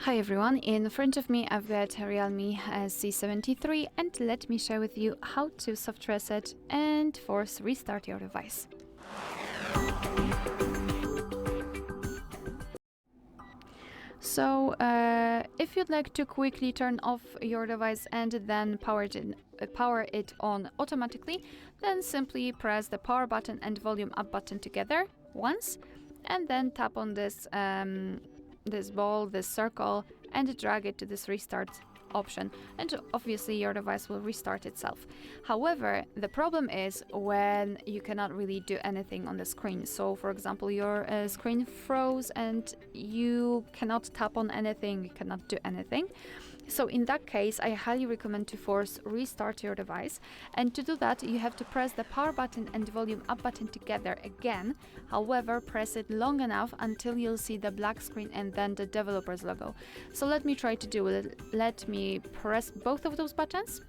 Hi everyone, in front of me I've got REALME C73 and let me share with you how to soft reset and force restart your device. So if you'd like to quickly turn off your device and then power it on automatically, then simply press the power button and volume up button together once and then tap on this this circle, and drag it to this restart option, and obviously your device will restart itself. However, the problem is when you cannot really do anything on the screen. So for example, your screen froze and you cannot tap on anything, you cannot do anything. So in that case, I highly recommend to force restart your device, and to do that you have to press the power button and volume up button together again. However, press it long enough until you'll see the black screen and then the developer's logo. So let me try to do it. Let me press both of those buttons.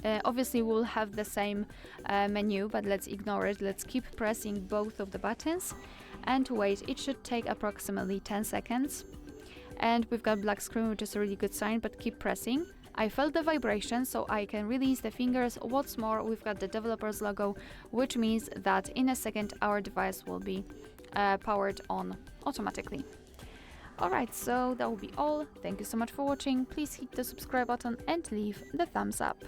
Obviously we'll have the same menu, but let's ignore it. Let's keep pressing both of the buttons and wait. It should take approximately 10 seconds. And we've got black screen, which is a really good sign, but keep pressing. I felt the vibration, so I can release the fingers. What's more, we've got the developer's logo, which means that in a second our device will be powered on automatically. Alright, so that will be all. Thank you so much for watching. Please hit the subscribe button and leave the thumbs up.